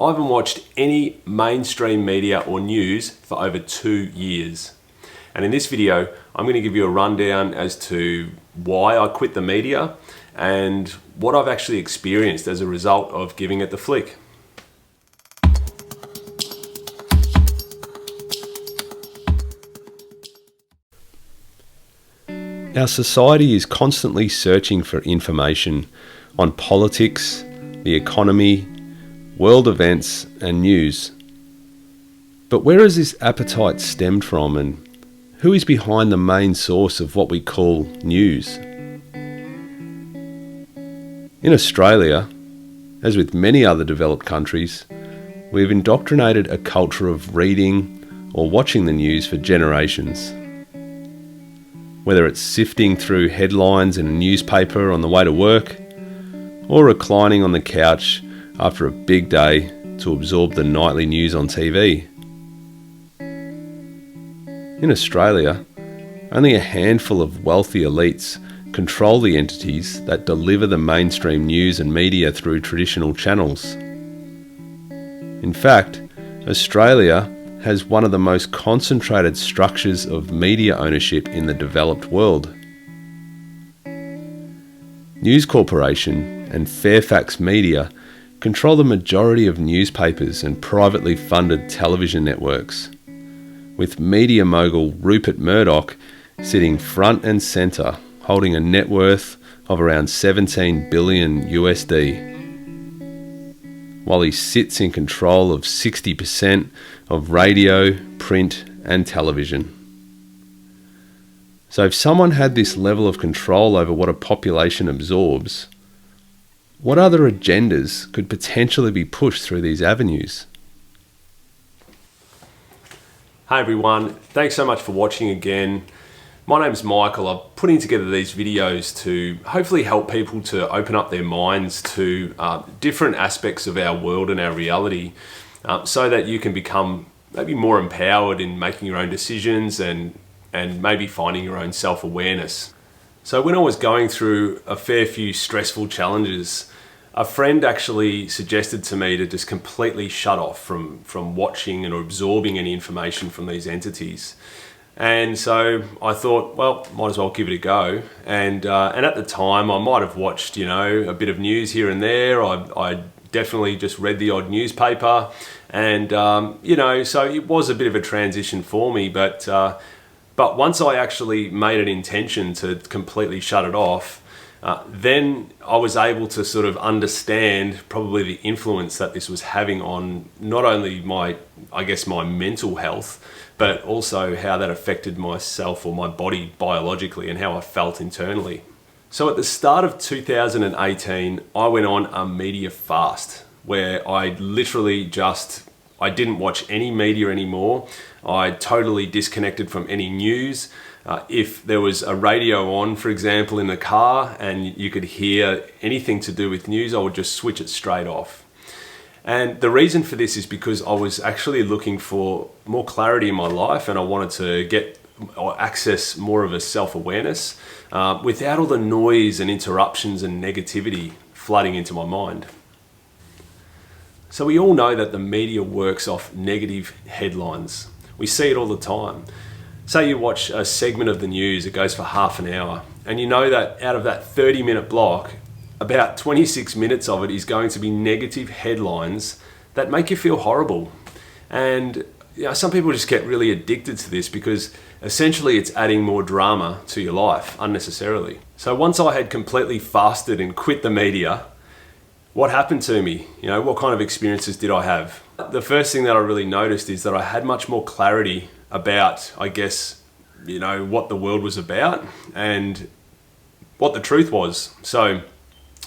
I haven't watched any mainstream media or news for over 2 years. And in this video, I'm going to give you a rundown as to why I quit the media and what I've actually experienced as a result of giving it the flick. Our society is constantly searching for information on politics, the economy, world events and news. But where has this appetite stemmed from, and who is behind the main source of what we call news? In Australia, as with many other developed countries, we've indoctrinated a culture of reading or watching the news for generations. Whether it's sifting through headlines in a newspaper on the way to work, or reclining on the couch after a big day to absorb the nightly news on TV. In Australia, only a handful of wealthy elites control the entities that deliver the mainstream news and media through traditional channels. In fact, Australia has one of the most concentrated structures of media ownership in the developed world. News Corporation and Fairfax Media control the majority of newspapers and privately funded television networks, with media mogul Rupert Murdoch sitting front and centre, holding a net worth of around $17 billion USD. While he sits in control of 60% of radio, print and television. So if someone had this level of control over what a population absorbs, what other agendas could potentially be pushed through these avenues? Hey everyone, thanks so much for watching again. My name's Michael. I'm putting together these videos to hopefully help people to open up their minds to different aspects of our world and our reality so that you can become maybe more empowered in making your own decisions and maybe finding your own self-awareness. So when I was going through a fair few stressful challenges, a friend actually suggested to me to just completely shut off from watching and absorbing any information from these entities. And so I thought, well, might as well give it a go. And at the time, I might have watched, a bit of news here and there. I definitely just read the odd newspaper, and so it was a bit of a transition for me. But once I actually made an intention to completely shut it off, then I was able to sort of understand probably the influence that this was having on not only my mental health, but also how that affected myself or my body biologically and how I felt internally. So at the start of 2018, I went on a media fast where I literally I didn't watch any media anymore. I totally disconnected from any news. If there was a radio on, for example, in the car and you could hear anything to do with news, I would just switch it straight off. And the reason for this is because I was actually looking for more clarity in my life, and I wanted to get or access more of a self-awareness without all the noise and interruptions and negativity flooding into my mind. So we all know that the media works off negative headlines. We see it all the time. Say you watch a segment of the news, it goes for half an hour, and you know that out of that 30-minute block, about 26 minutes of it is going to be negative headlines that make you feel horrible. And some people just get really addicted to this because essentially it's adding more drama to your life unnecessarily. So once I had completely fasted and quit the media, what happened to me? What kind of experiences did I have? The first thing that I really noticed is that I had much more clarity about, what the world was about and what the truth was. So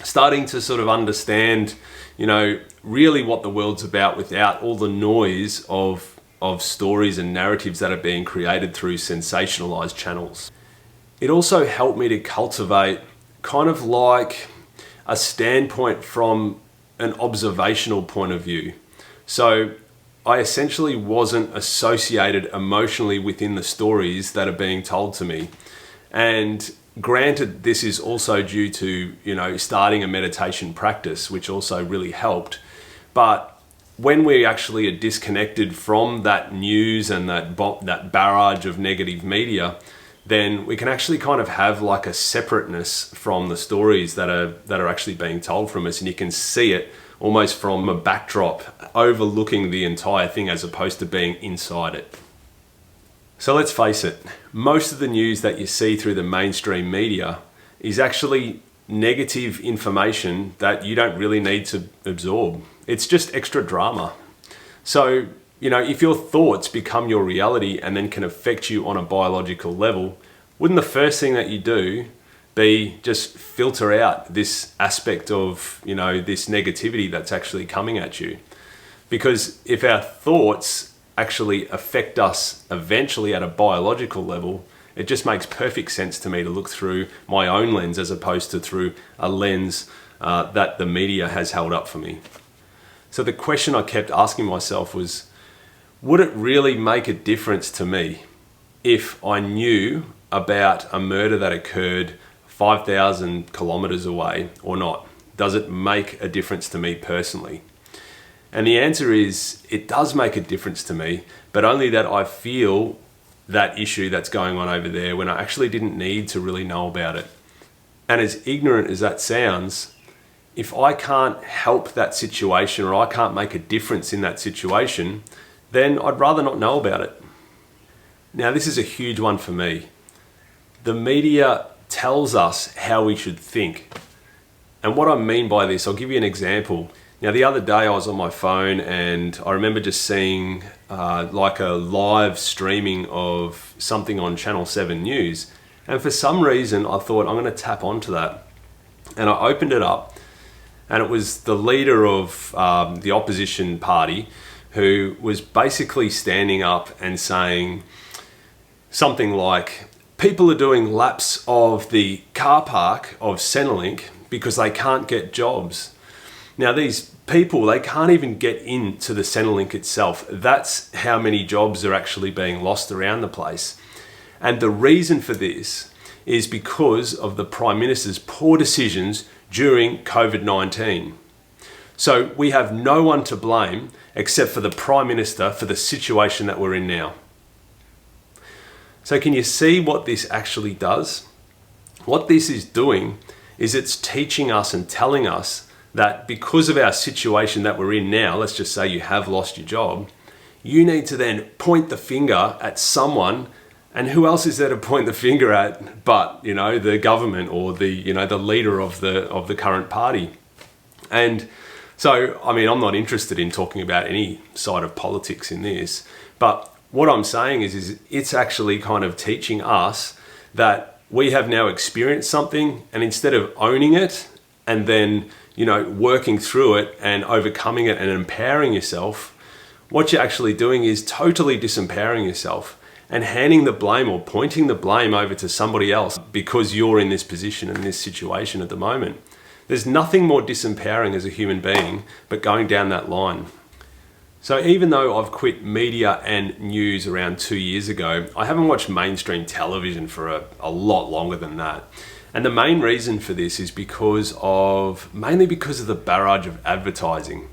starting to sort of understand, really what the world's about without all the noise of stories and narratives that are being created through sensationalized channels. It also helped me to cultivate kind of like a standpoint from an observational point of view. So I essentially wasn't associated emotionally within the stories that are being told to me. And granted, this is also due to, starting a meditation practice, which also really helped. But when we actually are disconnected from that news and that barrage of negative media, then we can actually kind of have like a separateness from the stories that are actually being told from us, and you can see it almost from a backdrop overlooking the entire thing as opposed to being inside it. So let's face it, most of the news that you see through the mainstream media is actually negative information that you don't really need to absorb. It's just extra drama. So, if your thoughts become your reality and then can affect you on a biological level, wouldn't the first thing that you do be just filter out this aspect of, this negativity that's actually coming at you? Because if our thoughts actually affect us eventually at a biological level, it just makes perfect sense to me to look through my own lens as opposed to through a lens that the media has held up for me. So the question I kept asking myself was, would it really make a difference to me if I knew about a murder that occurred 5,000 kilometers away or not? Does it make a difference to me personally? And the answer is, it does make a difference to me, but only that I feel that issue that's going on over there when I actually didn't need to really know about it. And as ignorant as that sounds, if I can't help that situation or I can't make a difference in that situation, then I'd rather not know about it. Now, this is a huge one for me. The media tells us how we should think. And what I mean by this, I'll give you an example. Now, the other day I was on my phone and I remember just seeing like a live streaming of something on Channel 7 News. And for some reason, I thought I'm going to tap onto that. And I opened it up and it was the leader of the opposition party who was basically standing up and saying something like, people are doing laps of the car park of Centrelink because they can't get jobs. Now, these people, they can't even get into the Centrelink itself. That's how many jobs are actually being lost around the place. And the reason for this is because of the Prime Minister's poor decisions during COVID-19. So we have no one to blame except for the Prime Minister for the situation that we're in now. So can you see what this actually does? What this is doing is it's teaching us and telling us that because of our situation that we're in now, let's just say you have lost your job, you need to then point the finger at someone, and who else is there to point the finger at but, the government or the leader of the current party. And so, I'm not interested in talking about any side of politics in this, but what I'm saying is it's actually kind of teaching us that we have now experienced something, and instead of owning it and then working through it and overcoming it and empowering yourself, what you're actually doing is totally disempowering yourself and handing the blame or pointing the blame over to somebody else because you're in this position and this situation at the moment. There's nothing more disempowering as a human being but going down that line. So even though I've quit media and news around 2 years ago, I haven't watched mainstream television for a lot longer than that. And the main reason for this is mainly because of the barrage of advertising.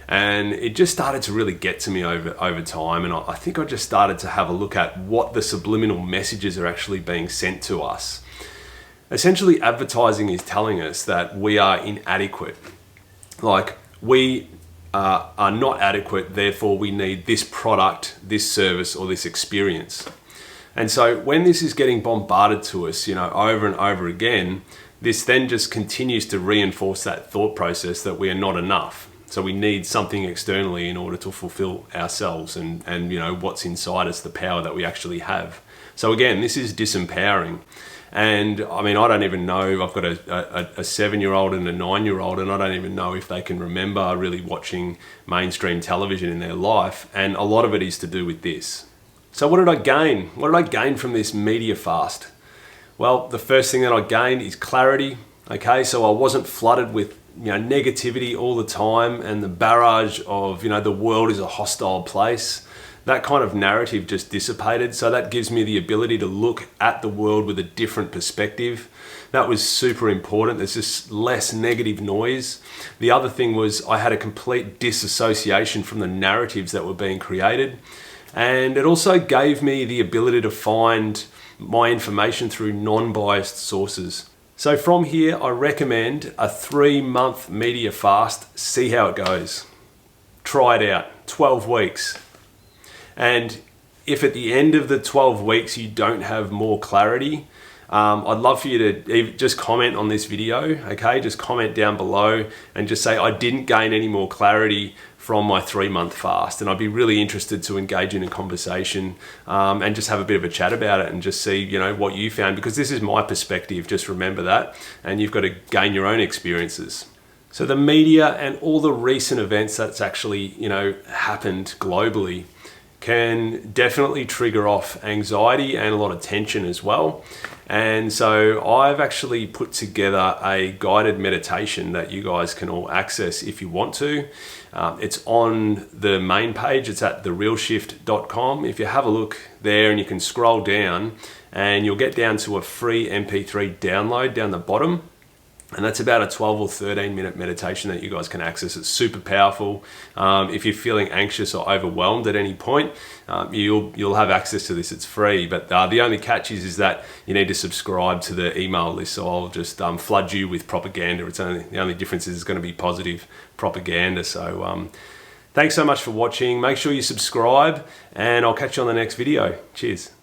And it just started to really get to me over time. And I think I just started to have a look at what the subliminal messages are actually being sent to us. Essentially, advertising is telling us that we are inadequate. Like, we are not adequate, therefore we need this product, this service, or this experience. And so when this is getting bombarded to us, over and over again, this then just continues to reinforce that thought process that we are not enough. So we need something externally in order to fulfill ourselves and what's inside us, the power that we actually have. So again, this is disempowering. And I don't even know, I've got a 7-year-old and a 9-year-old, and I don't even know if they can remember really watching mainstream television in their life. And a lot of it is to do with this. So what did I gain? What did I gain from this media fast? Well, the first thing that I gained is clarity. Okay, so I wasn't flooded with negativity all the time and the barrage of the world is a hostile place. that kind of narrative just dissipated. So that gives me the ability to look at the world with a different perspective. That was super important. There's just less negative noise. The other thing was I had a complete disassociation from the narratives that were being created. And it also gave me the ability to find my information through non-biased sources. So from here, I recommend a 3-month media fast. See how it goes. Try it out, 12 weeks. And if at the end of the 12 weeks you don't have more clarity, I'd love for you to just comment on this video, okay? Just comment down below and just say, I didn't gain any more clarity from my 3-month fast. And I'd be really interested to engage in a conversation and just have a bit of a chat about it and just see, you know, what you found, because this is my perspective, just remember that. And you've got to gain your own experiences. So the media and all the recent events that's actually, you know, happened globally can definitely trigger off anxiety and a lot of tension as well. And so I've actually put together a guided meditation that you guys can all access if you want to. It's on the main page. It's at therealshift.com. If you have a look there, and you can scroll down and you'll get down to a free MP3 download down the bottom. And that's about a 12 or 13 minute meditation that you guys can access. It's super powerful. If you're feeling anxious or overwhelmed at any point, you'll have access to this. It's free, but the only catch is that you need to subscribe to the email list. So I'll just flood you with propaganda. The only difference is it's going to be positive propaganda. So thanks so much for watching. Make sure you subscribe, and I'll catch you on the next video. Cheers.